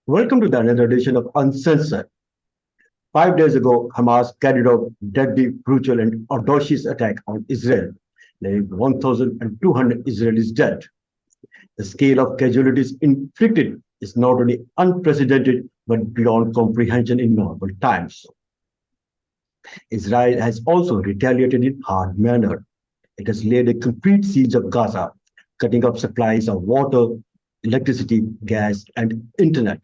Welcome to the another edition of Uncensored. 5 days ago, Hamas carried out deadly, brutal, and audacious attack on Israel, leaving 1,200 Israelis dead. The scale of casualties inflicted is not only unprecedented but beyond comprehension in normal times. Israel has also retaliated in hard manner. It has laid a complete siege of Gaza, cutting off supplies of water, electricity, gas, and internet.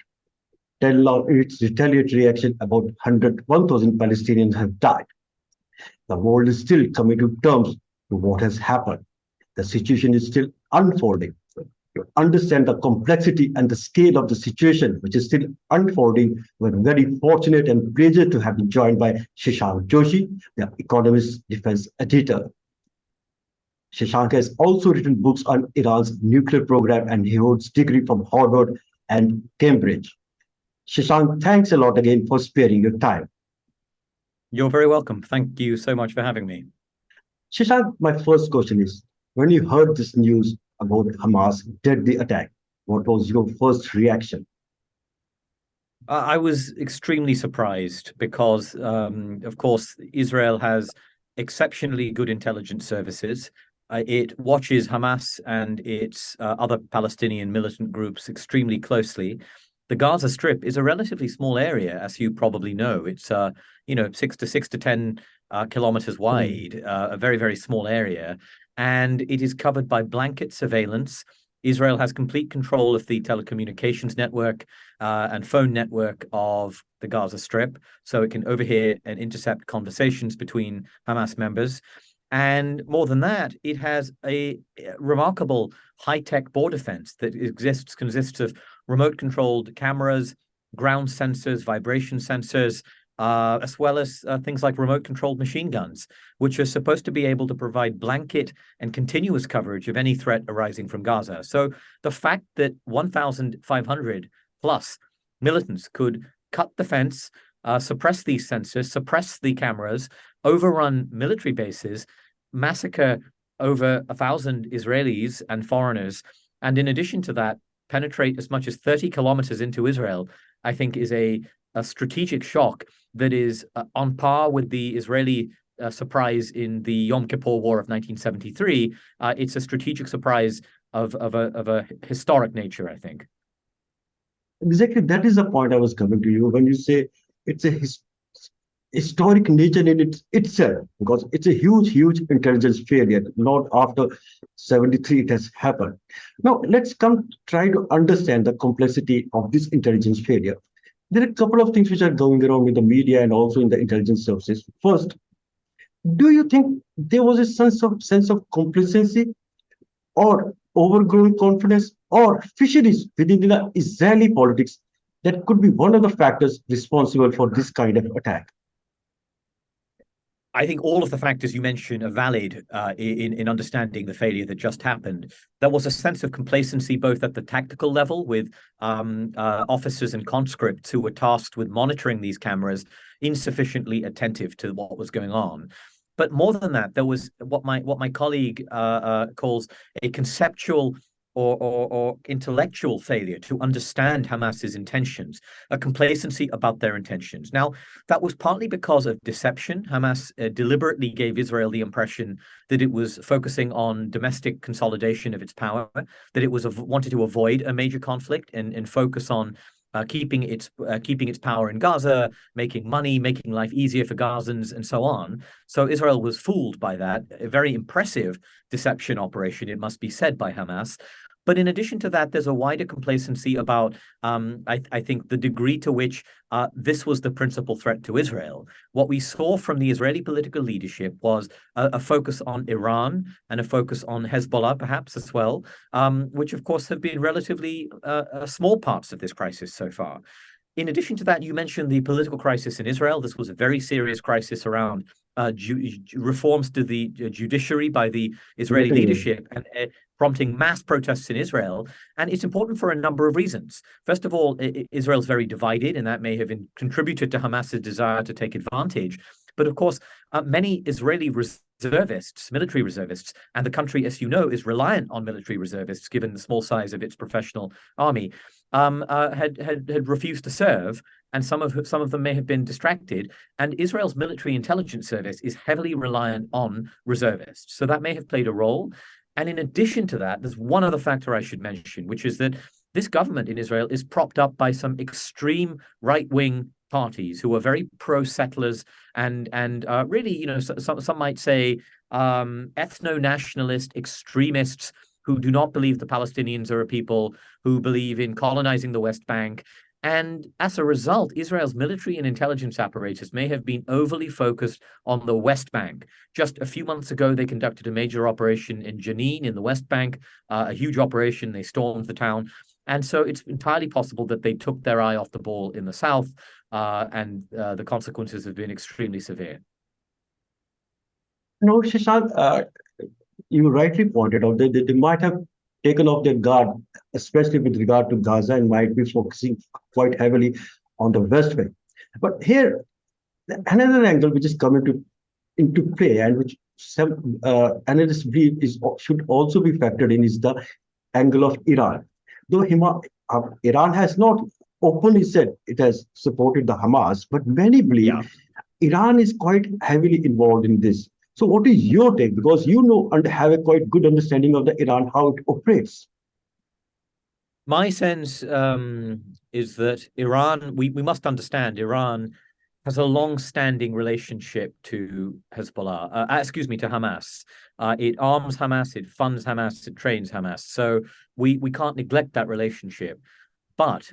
Tell of its retaliatory action, about 1,000 Palestinians have died. The world is still coming to terms with what has happened. The situation is still unfolding. To understand the complexity and the scale of the situation, which is still unfolding, we're very fortunate and pleased to have been joined by Shashank Joshi, the Economist defense editor. Shashank has also written books on Iran's nuclear program and he holds degree from Harvard and Cambridge. Shashank, thanks a lot again for sparing your time. You're very welcome. Thank you so much for having me. Shashank, my first question is, when you heard this news about Hamas deadly attack, what was your first reaction? I was extremely surprised because, of course, Israel has exceptionally good intelligence services. It watches Hamas and its other Palestinian militant groups extremely closely. The Gaza Strip is a relatively small area, as you probably know. It's 6 to 10 kilometers wide, a very, very small area, and it is covered by blanket surveillance. Israel has complete control of the telecommunications network and phone network of the Gaza Strip, so it can overhear and intercept conversations between Hamas members. And more than that, it has a remarkable high-tech border fence that consists of remote-controlled cameras, ground sensors, vibration sensors, as well as things like remote-controlled machine guns, which are supposed to be able to provide blanket and continuous coverage of any threat arising from Gaza. So the fact that 1,500 plus militants could cut the fence, suppress these sensors, suppress the cameras, overrun military bases, massacre over 1,000 Israelis and foreigners, and in addition to that, penetrate as much as 30 kilometers into Israel, I think is a strategic shock that is on par with the Israeli surprise in the Yom Kippur War of 1973. It's a strategic surprise of a historic nature, I think. Exactly, that is the point I was coming to you when you say it's a historic nature in itself, because it's a huge, huge intelligence failure. Not after 73 it has happened. Now, let's try to understand the complexity of this intelligence failure. There are a couple of things which are going around in the media and also in the intelligence services. First, do you think there was a sense of complacency or overgrown confidence or fisheries within the Israeli politics that could be one of the factors responsible for this kind of attack? I think all of the factors you mentioned are valid in understanding the failure that just happened. There was a sense of complacency both at the tactical level with officers and conscripts who were tasked with monitoring these cameras, insufficiently attentive to what was going on. But more than that, there was what my colleague calls a conceptual or intellectual failure to understand Hamas's intentions, a complacency about their intentions. Now, that was partly because of deception. Hamas deliberately gave Israel the impression that it was focusing on domestic consolidation of its power, that it was wanted to avoid a major conflict and focus on keeping its power in Gaza, making money, making life easier for Gazans, and so on. So Israel was fooled by that. A very impressive deception operation, it must be said, by Hamas. But in addition to that, there's a wider complacency about, I think, the degree to which this was the principal threat to Israel. What we saw from the Israeli political leadership was a focus on Iran and a focus on Hezbollah, perhaps, as well, which, of course, have been relatively small parts of this crisis so far. In addition to that, you mentioned the political crisis in Israel. This was a very serious crisis around reforms to the judiciary by the Israeli leadership and prompting mass protests in Israel. And it's important for a number of reasons. First of all, Israel's very divided, and that may have contributed to Hamas's desire to take advantage. But of course, many Israeli reservists, military reservists, and the country, as you know, is reliant on military reservists given the small size of its professional army. had refused to serve, and some of them may have been distracted. And Israel's military intelligence service is heavily reliant on reservists, so that may have played a role. And in addition to that, there's one other factor I should mention, which is that this government in Israel is propped up by some extreme right-wing parties who are very pro-settlers and really, some might say ethno-nationalist extremists who do not believe the Palestinians are a people, who believe in colonizing the West Bank. And as a result, Israel's military and intelligence apparatus may have been overly focused on the West Bank. Just a few months ago, they conducted a major operation in Jenin in the West Bank, a huge operation. They stormed the town. And so it's entirely possible that they took their eye off the ball in the south, and the consequences have been extremely severe. No, Shashank, you rightly pointed out that they might have taken off their guard, especially with regard to Gaza, and might be focusing quite heavily on the West Bank. But here, another angle which is coming into play, and which some analysts believe should also be factored in, is the angle of Iran. Though Iran has not openly said it has supported the Hamas, but many believe Iran is quite heavily involved in this. So what is your take? Because you know and have a quite good understanding of the Iran, how it operates. My sense is that Iran, we must understand, Iran has a long-standing relationship to Hezbollah, to Hamas. It arms Hamas, it funds Hamas, it trains Hamas. So we can't neglect that relationship. But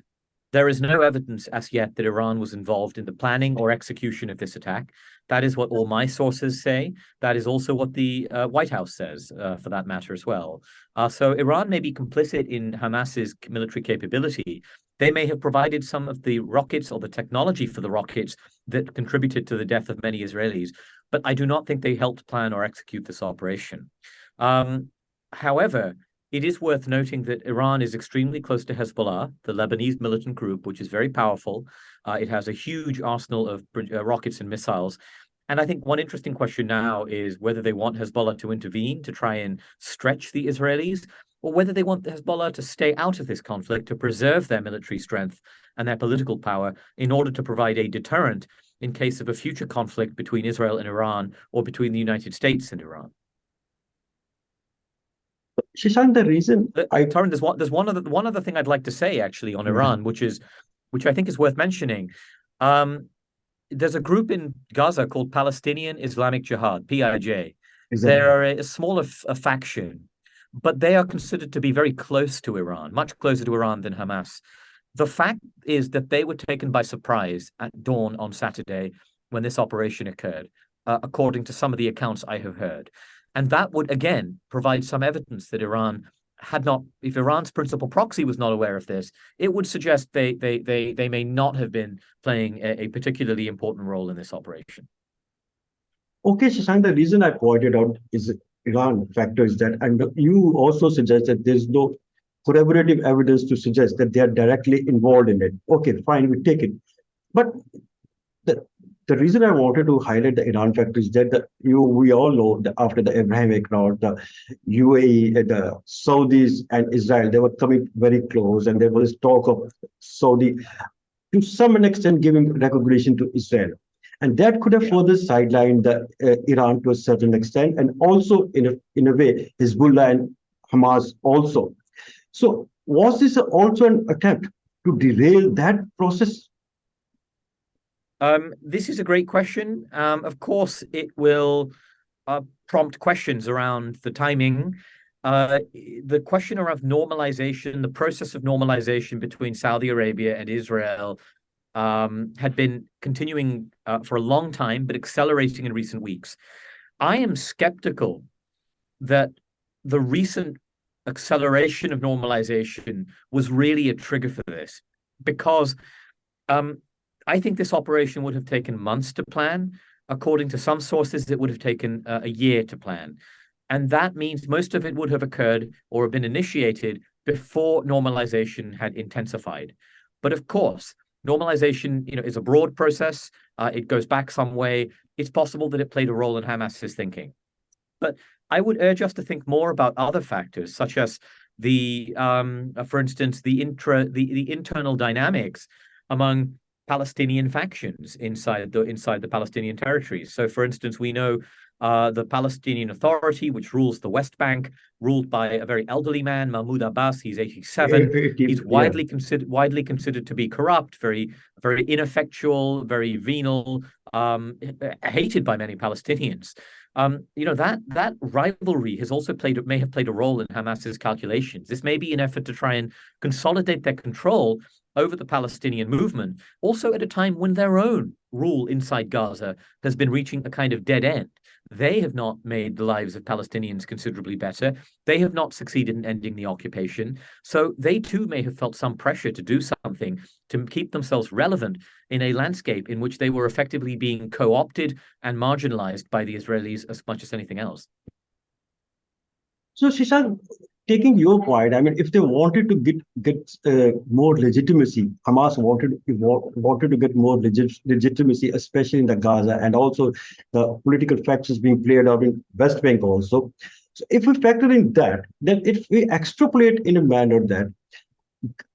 there is no evidence as yet that Iran was involved in the planning or execution of this attack. That is what all my sources say. That is also what the White House says, for that matter, as well. So Iran may be complicit in Hamas's military capability. They may have provided some of the rockets or the technology for the rockets that contributed to the death of many Israelis, but I do not think they helped plan or execute this operation. However, it is worth noting that Iran is extremely close to Hezbollah, the Lebanese militant group, which is very powerful. It has a huge arsenal of rockets and missiles. And I think one interesting question now is whether they want Hezbollah to intervene to try and stretch the Israelis, or whether they want Hezbollah to stay out of this conflict, to preserve their military strength and their political power in order to provide a deterrent in case of a future conflict between Israel and Iran, or between the United States and Iran. Shashank, the reason Tarun, there's one other thing I'd like to say actually on Iran, which I think is worth mentioning. There's a group in Gaza called Palestinian Islamic Jihad, PIJ. Exactly. They're a smaller faction, but they are considered to be very close to Iran, much closer to Iran than Hamas. The fact is that they were taken by surprise at dawn on Saturday when this operation occurred, according to some of the accounts I have heard. And that would, again, provide some evidence that Iran had not, if Iran's principal proxy was not aware of this, it would suggest they may not have been playing a particularly important role in this operation. Okay, Shashank, the reason I pointed out is Iran factor is that, and you also suggest that there's no corroborative evidence to suggest that they are directly involved in it. Okay, fine, we take it. But the reason I wanted to highlight the Iran factor is that we all know that after the Abrahamic Accord, the UAE, the Saudis and Israel, they were coming very close, and there was talk of Saudi to some extent giving recognition to Israel. And that could have further sidelined Iran to a certain extent, and also in a way, Hezbollah and Hamas also. So was this also an attempt to derail that process? This is a great question. Of course, it will prompt questions around the timing. The question around normalization, the process of normalization between Saudi Arabia and Israel had been continuing for a long time, but accelerating in recent weeks. I am skeptical that the recent acceleration of normalization was really a trigger for this, because I think this operation would have taken months to plan. According to some sources, it would have taken a year to plan. And that means most of it would have occurred or been initiated before normalization had intensified. But of course, normalization, is a broad process. It goes back some way. It's possible that it played a role in Hamas's thinking. But I would urge us to think more about other factors, such as for instance, the internal dynamics among Palestinian factions inside the Palestinian territories. So, for instance, we know the Palestinian Authority, which rules the West Bank, ruled by a very elderly man, Mahmoud Abbas. He's 87. He's Yeah. widely considered to be corrupt, very ineffectual, very venal, hated by many Palestinians. That rivalry has also may have played a role in Hamas's calculations. This may be an effort to try and consolidate their control over the Palestinian movement, also at a time when their own rule inside Gaza has been reaching a kind of dead end. They have not made the lives of Palestinians considerably better. They have not succeeded in ending the occupation. So they too may have felt some pressure to do something to keep themselves relevant in a landscape in which they were effectively being co-opted and marginalized by the Israelis as much as anything else. So, Shashank, taking your point, I mean, if they wanted to get more legitimacy, Hamas wanted to get more legitimacy, especially in the Gaza, and also the political factions being played out in West Bank also. So, if we factor in that, then if we extrapolate in a manner that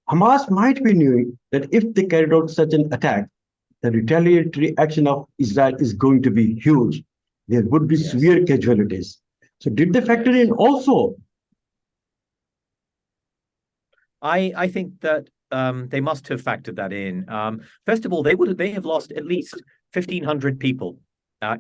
Hamas might be knowing that if they carried out such an attack, the retaliatory action of Israel is going to be huge. There would be severe casualties. So did they factor in also? I think that they must have factored that in. First of all, they have lost at least 1,500 people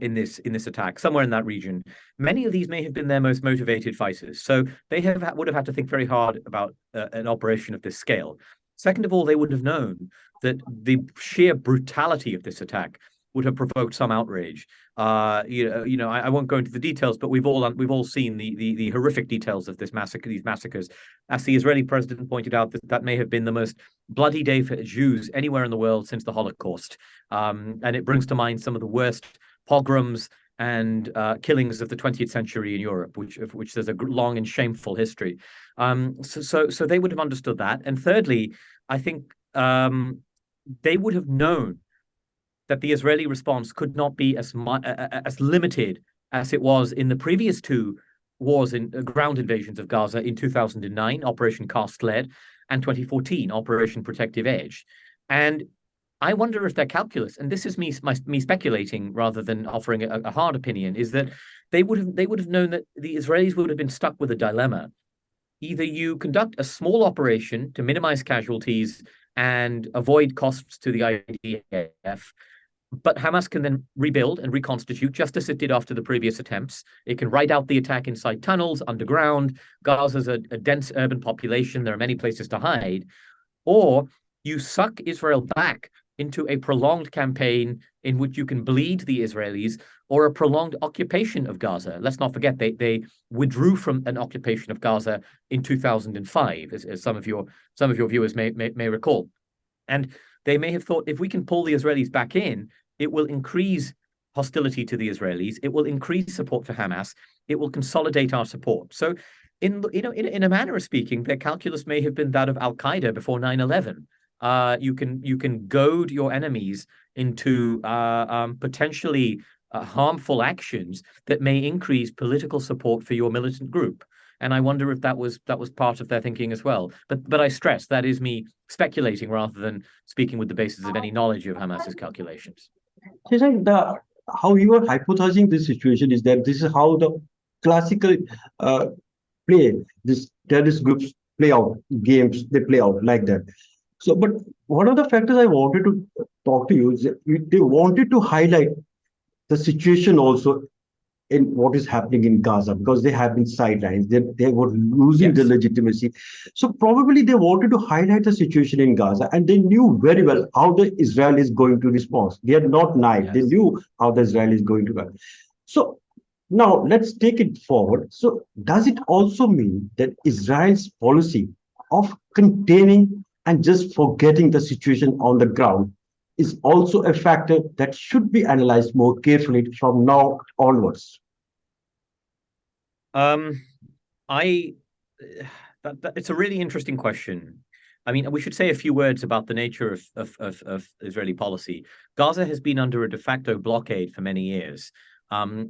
in this attack, somewhere in that region. Many of these may have been their most motivated fighters, so they would have had to think very hard about an operation of this scale. Second of all, they would have known that the sheer brutality of this attack would have provoked some outrage. I won't go into the details, but we've all seen the horrific details of these massacres. As the Israeli president pointed out, that may have been the most bloody day for Jews anywhere in the world since the Holocaust, and it brings to mind some of the worst pogroms and killings of the 20th century in Europe, of which there's a long and shameful history. So they would have understood that. And thirdly, I think they would have known that the Israeli response could not be as limited as it was in the previous two wars in ground invasions of Gaza in 2009, Operation Cast Lead, and 2014, Operation Protective Edge. And I wonder if their calculus, and this is me speculating rather than offering a hard opinion, is that they would have known that the Israelis would have been stuck with a dilemma. Either you conduct a small operation to minimize casualties and avoid costs to the IDF, but Hamas can then rebuild and reconstitute just as it did after the previous attempts. It can ride out the attack inside tunnels, underground. Gaza's a dense urban population. There are many places to hide. Or you suck Israel back into a prolonged campaign in which you can bleed the Israelis, or a prolonged occupation of Gaza. Let's not forget they withdrew from an occupation of Gaza in 2005, as some of your viewers may recall. And they may have thought, if we can pull the Israelis back in, it will increase hostility to the Israelis. It will increase support for Hamas. It will consolidate our support. So, in a manner of speaking, their calculus may have been that of Al Qaeda before 9/11. You can goad your enemies into potentially harmful actions that may increase political support for your militant group. And I wonder if that was part of their thinking as well. But I stress that is me speculating rather than speaking with the basis of any knowledge of Hamas's calculations. How you are hypothesizing this situation is that this is how the classical this terrorist groups play out games. They play out like that. So, but one of the factors I wanted to talk to you is that they wanted to highlight the situation also in what is happening in Gaza, because they have been sidelined. They were losing the legitimacy. So probably they wanted to highlight the situation in Gaza, and they knew very well how the Israel is going to respond. They are not naive. They knew how the Israel is going to go. So now let's take it forward. So does it also mean that Israel's policy of containing and just forgetting the situation on the ground is also a factor that should be analyzed more carefully from now onwards? It's a really interesting question. I mean, we should say a few words about the nature of Israeli policy. Gaza has been under a de facto blockade for many years.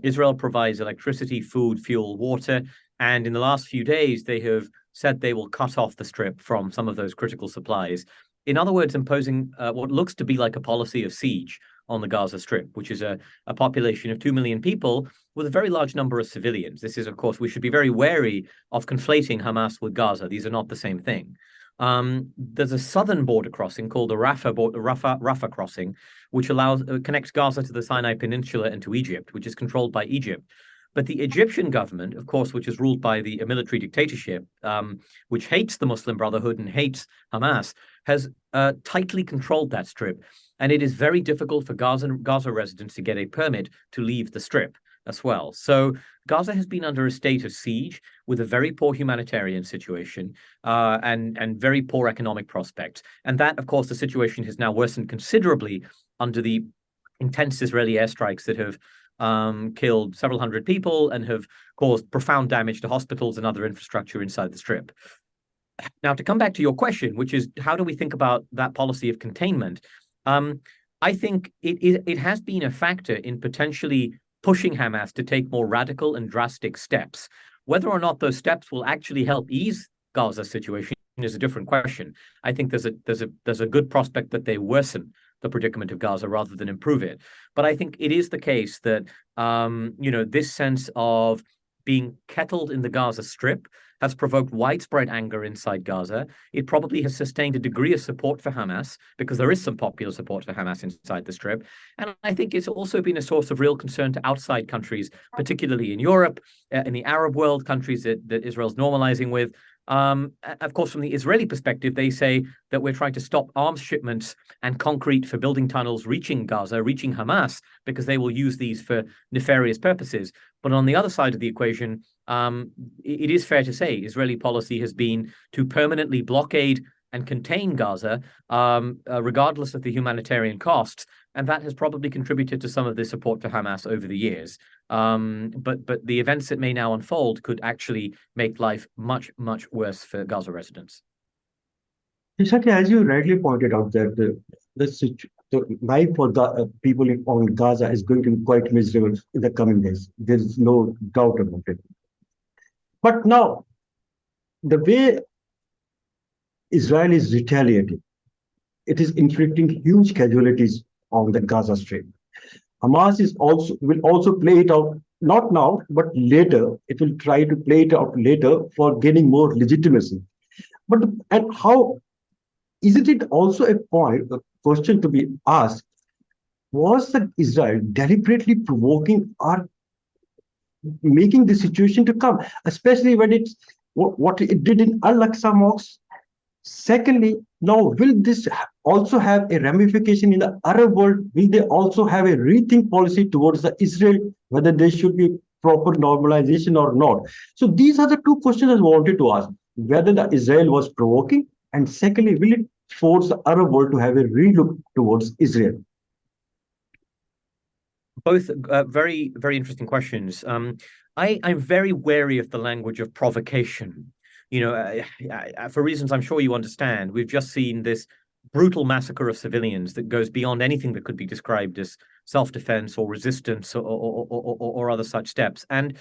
Israel provides electricity, food, fuel, water, and in the last few days, they have said they will cut off the Strip from some of those critical supplies. In other words, imposing what looks to be like a policy of siege on the Gaza Strip, which is a population of 2 million people with a very large number of civilians. This is, of course, we should be very wary of conflating Hamas with Gaza. These are not the same thing. There's a southern border crossing called the Rafah crossing, which connects Gaza to the Sinai Peninsula and to Egypt, which is controlled by Egypt. But the Egyptian government, of course, which is ruled by a military dictatorship, which hates the Muslim Brotherhood and hates Hamas, has tightly controlled that strip. And it is very difficult for Gaza residents to get a permit to leave the strip as well. So Gaza has been under a state of siege with a very poor humanitarian situation and very poor economic prospects. And that, of course, the situation has now worsened considerably under the intense Israeli airstrikes that have killed several hundred people and have caused profound damage to hospitals and other infrastructure inside the strip. Now, to come back to your question, which is how do we think about that policy of containment? I think it has been a factor in potentially pushing Hamas to take more radical and drastic steps. Whether or not those steps will actually help ease Gaza's situation is a different question. I think there's a good prospect that they worsen the predicament of Gaza rather than improve it. But I think it is the case that this sense of being kettled in the Gaza Strip has provoked widespread anger inside Gaza. It probably has sustained a degree of support for Hamas because there is some popular support for Hamas inside the Strip. And I think it's also been a source of real concern to outside countries, particularly in Europe, in the Arab world, countries that Israel's normalizing with. Of course, from the Israeli perspective, they say that we're trying to stop arms shipments and concrete for building tunnels reaching Gaza, reaching Hamas, because they will use these for nefarious purposes. But on the other side of the equation, it is fair to say Israeli policy has been to permanently blockade and contain Gaza, regardless of the humanitarian costs. And that has probably contributed to some of the support for Hamas over the years. But the events that may now unfold could actually make life much, much worse for Gaza residents. Exactly, as you rightly pointed out, that the life for the people on Gaza is going to be quite miserable in the coming days. There is no doubt about it. But now, the way Israel is retaliating, it is inflicting huge casualties on the Gaza Strip. Hamas will also play it out, not now, but later. It will try to play it out later for gaining more legitimacy. And how isn't it also a question to be asked? Was Israel deliberately provoking or making the situation to come, especially when it's what it did in Al-Aqsa Mosque? Secondly, now will this also have a ramification in the Arab world? Will they also have a rethink policy towards Israel, whether there should be proper normalization or not? So these are the two questions I wanted to ask, whether Israel was provoking, and secondly, will it force the Arab world to have a relook towards Israel? Both very, very interesting questions. I'm very wary of the language of provocation. For reasons I'm sure you understand, we've just seen this brutal massacre of civilians that goes beyond anything that could be described as self-defense or resistance or other such steps. And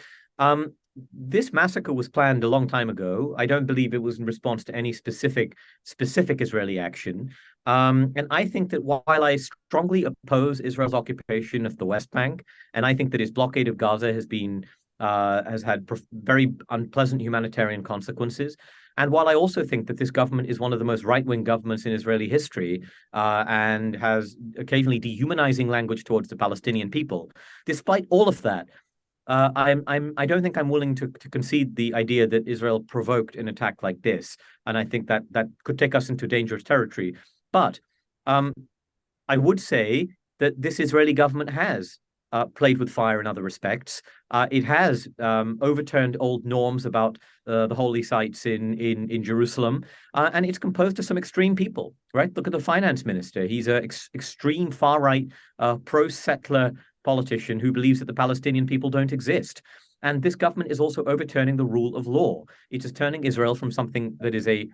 this massacre was planned a long time ago. I don't believe it was in response to any specific Israeli action. And I think that while I strongly oppose Israel's occupation of the West Bank, and I think that its blockade of Gaza has had very unpleasant humanitarian consequences. And while I also think that this government is one of the most right-wing governments in Israeli history and has occasionally dehumanizing language towards the Palestinian people, despite all of that, I don't think I'm willing to concede the idea that Israel provoked an attack like this. And I think that could take us into dangerous territory. But I would say that this Israeli government has played with fire in other respects. It has overturned old norms about the holy sites in Jerusalem, and it's composed of some extreme people, right? Look at the finance minister. He's an extreme far-right, pro-settler politician who believes that the Palestinian people don't exist. And this government is also overturning the rule of law. It is turning Israel from something that is the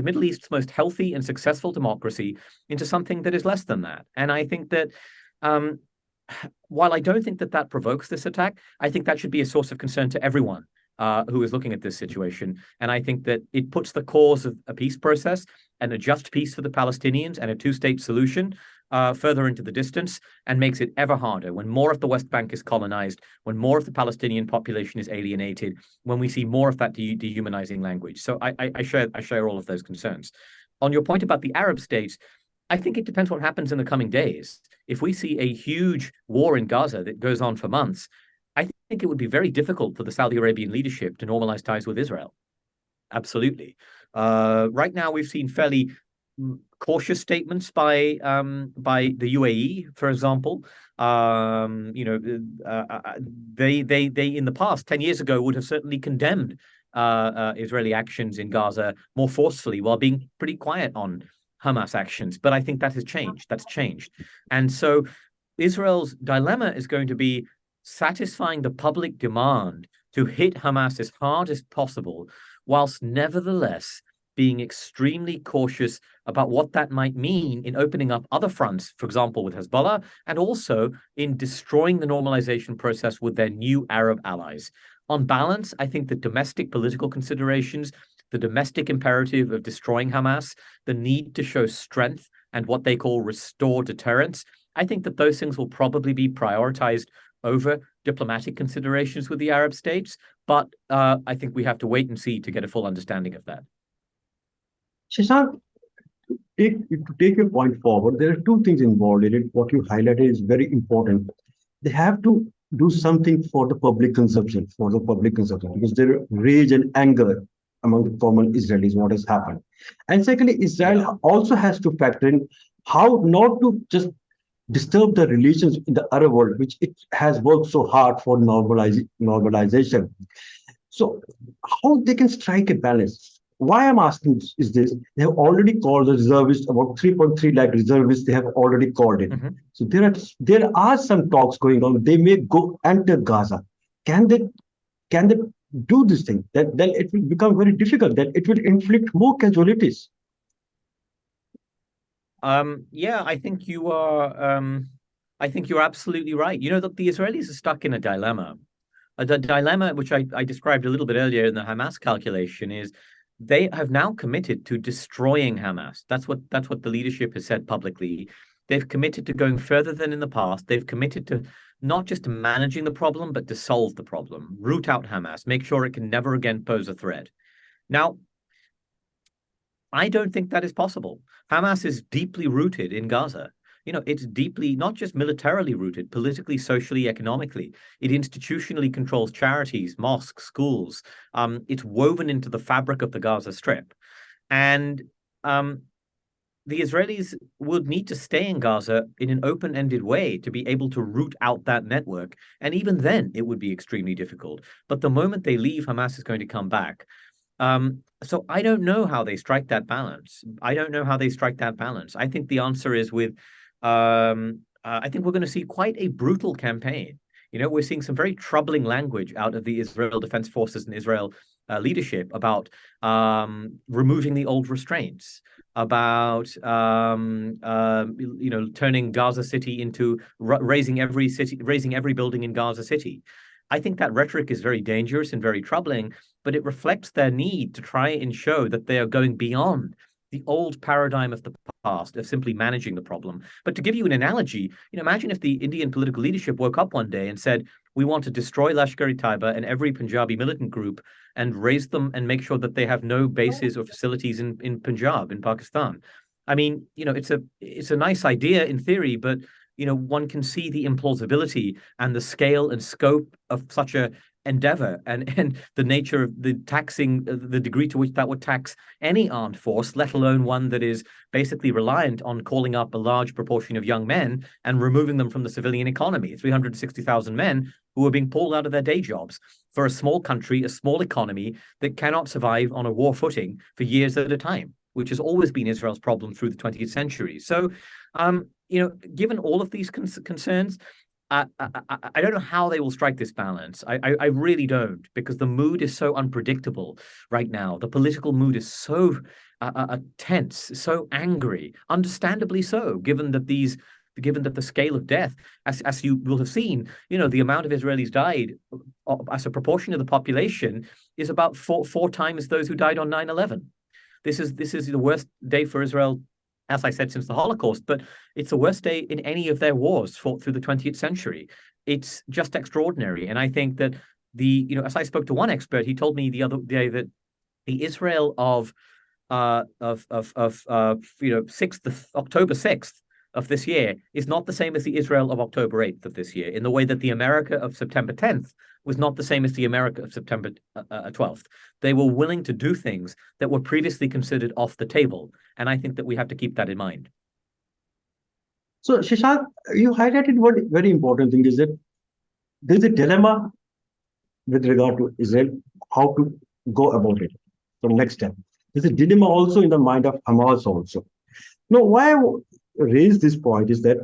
Middle East's most healthy and successful democracy into something that is less than that. And I think that while I don't think that provokes this attack, I think that should be a source of concern to everyone who is looking at this situation. And I think that it puts the cause of a peace process and a just peace for the Palestinians and a two-state solution further into the distance, and makes it ever harder when more of the West Bank is colonized, when more of the Palestinian population is alienated, when we see more of that dehumanizing language. So I share all of those concerns. On your point about the Arab states, I think it depends what happens in the coming days. If we see a huge war in Gaza that goes on for months, I think it would be very difficult for the Saudi Arabian leadership to normalize ties with Israel. Absolutely. Right now, we've seen fairly cautious statements by the UAE, for example. They in the past 10 years ago would have certainly condemned Israeli actions in Gaza more forcefully, while being pretty quiet on Hamas actions. But I think that has changed. That's changed, and so Israel's dilemma is going to be satisfying the public demand to hit Hamas as hard as possible, whilst nevertheless being extremely cautious about what that might mean in opening up other fronts, for example, with Hezbollah, and also in destroying the normalization process with their new Arab allies. On balance, I think the domestic political considerations, the domestic imperative of destroying Hamas, the need to show strength and what they call restore deterrence, I think that those things will probably be prioritized over diplomatic considerations with the Arab states. But I think we have to wait and see to get a full understanding of that. Shashank, to take your point forward, there are two things involved in it. What you highlighted is very important. They have to do something for the public consumption, because there is rage and anger among the common Israelis, what has happened. And secondly, Israel also has to factor in how not to just disturb the relations in the Arab world, which it has worked so hard for normalization. So how they can strike a balance? Why I'm asking is this: they have already called the reservists, about 3.3 lakh reservists. They have already called in. So there are some talks going on. They may go enter Gaza. Can they do this thing? Then it will become very difficult. Then it will inflict more casualties. Yeah, I think you are. I think you're absolutely right. You know, that the Israelis are stuck in a dilemma. The dilemma, which I described a little bit earlier in the Hamas calculation, is they have now committed to destroying Hamas. That's what the leadership has said publicly. They've committed to going further than in the past. They've committed to not just managing the problem, but to solve the problem, root out Hamas, make sure it can never again pose a threat. Now, I don't think that is possible. Hamas is deeply rooted in Gaza. You know, it's deeply not just militarily rooted, politically, socially, economically. It institutionally controls charities, mosques, schools. It's woven into the fabric of the Gaza Strip. And the Israelis would need to stay in Gaza in an open-ended way to be able to root out that network. And even then, it would be extremely difficult. But the moment they leave, Hamas is going to come back. So I don't know how they strike that balance. I think the answer is with, I think we're going to see quite a brutal campaign. You know, we're seeing some very troubling language out of the Israel Defense Forces and Israel leadership about removing the old restraints, about turning Gaza City into raising every building in Gaza City. I think that rhetoric is very dangerous and very troubling, but it reflects their need to try and show that they are going beyond the old paradigm of the past of simply managing the problem. But to give you an analogy, imagine if the Indian political leadership woke up one day and said, we want to destroy Lashkar-e-Taiba and every Punjabi militant group and raise them and make sure that they have no bases or facilities in Punjab, in Pakistan. I mean, it's a nice idea in theory, but one can see the implausibility and the scale and scope of such a endeavor and the nature of the taxing, the degree to which that would tax any armed force, let alone one that is basically reliant on calling up a large proportion of young men and removing them from the civilian economy. 360,000 men who are being pulled out of their day jobs for a small country, a small economy that cannot survive on a war footing for years at a time, which has always been Israel's problem through the 20th century. So, given all of these concerns, I don't know how they will strike this balance. I really don't, because the mood is so unpredictable right now. The political mood is so tense, so angry, understandably so, given that these given that the scale of death, as you will have seen, the amount of Israelis died as a proportion of the population is about four times those who died on 9/11. This is the worst day for Israel, as I said, since the Holocaust, but it's the worst day in any of their wars fought through the 20th century. It's just extraordinary. And I think that as I spoke to one expert, he told me the other day that the Israel of October 6th of this year is not the same as the Israel of October 8th of this year, in the way that the America of September 10th was not the same as the America of September 12th. They were willing to do things that were previously considered off the table. And I think that we have to keep that in mind. So, Shashank, you highlighted one very important thing is that there's a dilemma with regard to Israel, how to go about it. So, next step. There's a dilemma also in the mind of Hamas also. Now, why I raise this point is that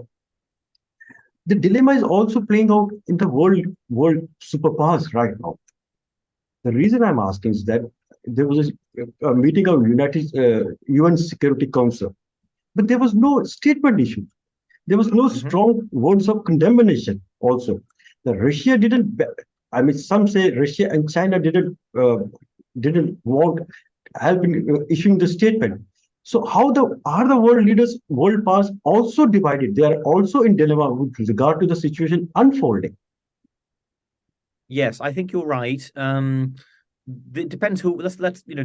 the dilemma is also playing out in the world superpowers right now. The reason I'm asking is that there was a meeting of UN Security Council, but there was no statement issued. There was no strong words of condemnation also. The Russia didn't, I mean, some say Russia and China didn't want help in issuing the statement. So how are the world leaders, world powers also divided? They are also in dilemma with regard to the situation unfolding. Yes, I think you're right. It depends who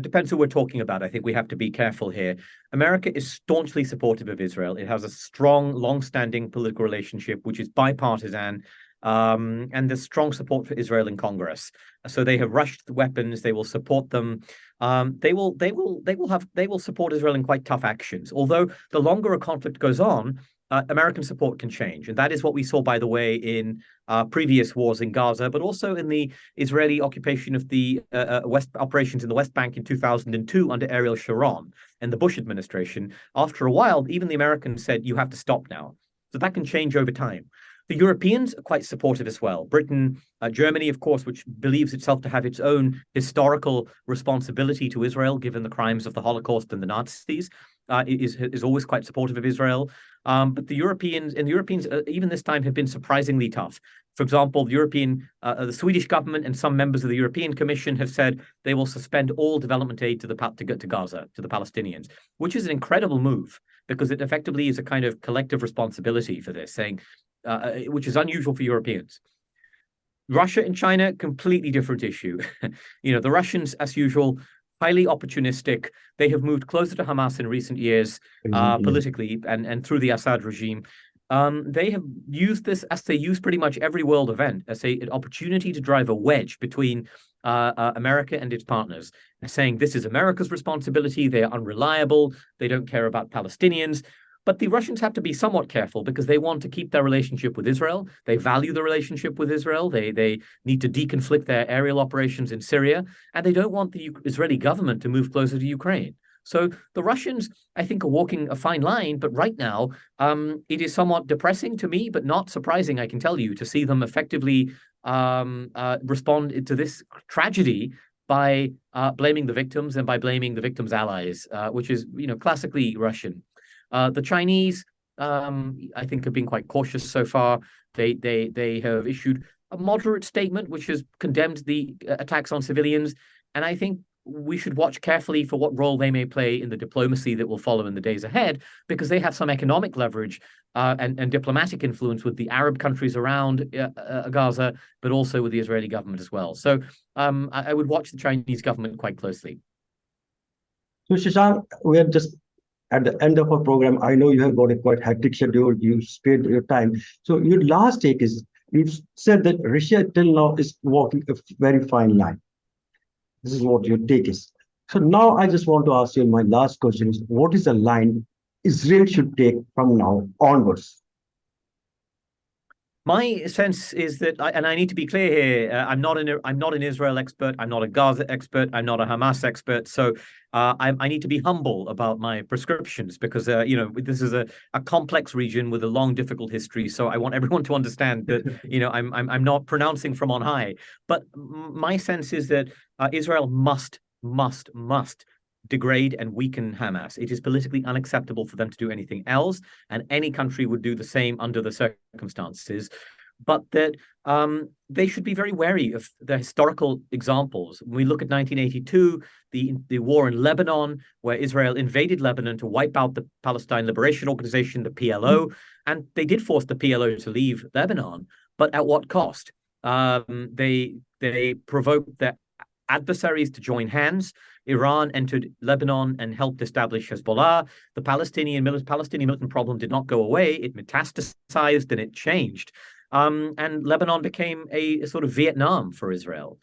depends who we're talking about. I think we have to be careful here. America is staunchly supportive of Israel. It has a strong, long-standing political relationship, which is bipartisan, and there's strong support for Israel in Congress. So they have rushed the weapons. They will support them. They will support Israel in quite tough actions. Although the longer a conflict goes on, American support can change. And that is what we saw, by the way, in previous wars in Gaza, but also in the Israeli occupation of the West operations in the West Bank in 2002 under Ariel Sharon and the Bush administration. After a while, even the Americans said, you have to stop now. So that can change over time. The Europeans are quite supportive as well. Britain, Germany, of course, which believes itself to have its own historical responsibility to Israel, given the crimes of the Holocaust and the Nazis, is always quite supportive of Israel. But the Europeans even this time have been surprisingly tough. For example, the Swedish government and some members of the European Commission have said they will suspend all development aid to Gaza, to the Palestinians, which is an incredible move because it effectively is a kind of collective responsibility for this, saying, which is unusual for Europeans. Russia and China, completely different issue. The Russians, as usual, highly opportunistic. They have moved closer to Hamas in recent years, politically and through the Assad regime. They have used this, as they use pretty much every world event, as an opportunity to drive a wedge between America and its partners, saying this is America's responsibility. They are unreliable. They don't care about Palestinians. But the Russians have to be somewhat careful because they want to keep their relationship with Israel. They value the relationship with Israel. They need to deconflict their aerial operations in Syria, and they don't want the Israeli government to move closer to Ukraine. So the Russians, I think, are walking a fine line. But right now, it is somewhat depressing to me, but not surprising, I can tell you, to see them effectively respond to this tragedy by blaming the victims and by blaming the victims' allies, which is, classically Russian. The Chinese, I think, have been quite cautious so far. They have issued a moderate statement which has condemned the attacks on civilians, and I think we should watch carefully for what role they may play in the diplomacy that will follow in the days ahead, because they have some economic leverage and diplomatic influence with the Arab countries around Gaza, but also with the Israeli government as well. So I would watch the Chinese government quite closely. So, Shashank, we are just at the end of our program. I know you have got a quite hectic schedule. You spared your time. So your last take is, you've said that Russia till now is walking a very fine line. This is what your take is. So now I just want to ask you, my last question is, what is the line Israel should take from now onwards? My sense is that, and I need to be clear here, I'm not an Israel expert, I'm not a Gaza expert, I'm not a Hamas expert, so I need to be humble about my prescriptions because this is a complex region with a long, difficult history. So I want everyone to understand that I'm not pronouncing from on high. But my sense is that Israel must degrade and weaken Hamas. It is politically unacceptable for them to do anything else, and any country would do the same under the circumstances. But that they should be very wary of the historical examples. When we look at 1982, the war in Lebanon, where Israel invaded Lebanon to wipe out the Palestine Liberation Organization, the PLO, and they did force the PLO to leave Lebanon, but at what cost? They provoked their adversaries to join hands. Iran entered Lebanon and helped establish Hezbollah. The Palestinian militant problem did not go away. It metastasized and it changed. And Lebanon became a sort of Vietnam for Israel.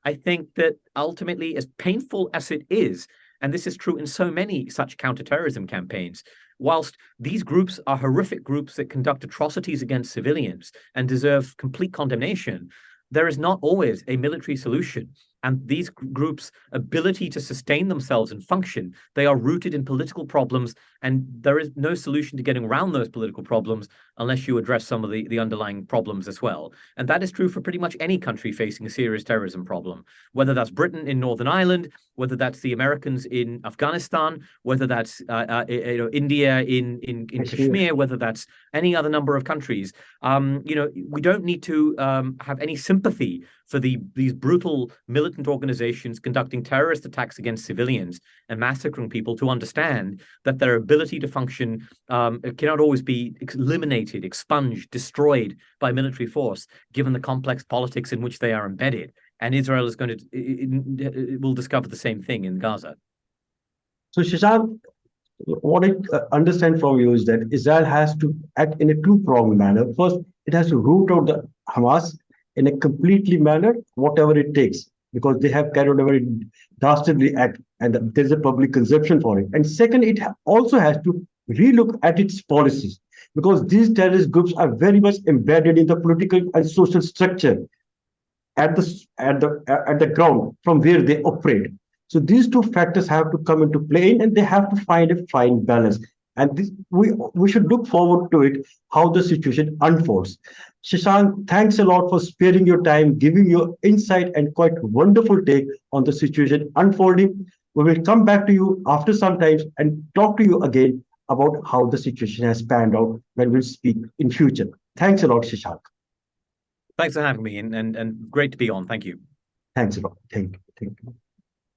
I think that ultimately, as painful as it is, and this is true in so many such counterterrorism campaigns, whilst these groups are horrific groups that conduct atrocities against civilians and deserve complete condemnation, there is not always a military solution. And these groups' ability to sustain themselves and function, they are rooted in political problems, and there is no solution to getting around those political problems unless you address some of the underlying problems as well. And that is true for pretty much any country facing a serious terrorism problem, whether that's Britain in Northern Ireland, whether that's the Americans in Afghanistan, whether that's India in Kashmir, whether that's any other number of countries. We don't need to have any sympathy for these brutal militant organizations conducting terrorist attacks against civilians and massacring people to understand that their ability to function cannot always be eliminated, expunged, destroyed by military force, given the complex politics in which they are embedded. And Israel is it will discover the same thing in Gaza. So, Shashank, what I understand from you is that Israel has to act in a two-pronged manner. First, it has to root out the Hamas in a completely manner, whatever it takes, because they have carried out a very dastardly act, and there's a public conception for it. And second, it also has to relook at its policies, because these terrorist groups are very much embedded in the political and social structure at the ground from where they operate. So these two factors have to come into play, and they have to find a fine balance. And we should look forward to it, how the situation unfolds. Shashank, thanks a lot for sparing your time, giving your insight and quite wonderful take on the situation unfolding. We will come back to you after some time and talk to you again about how the situation has panned out when we'll speak in future. Thanks a lot, Shashank. Thanks for having me, and great to be on. Thank you. Thanks a lot. Thank you.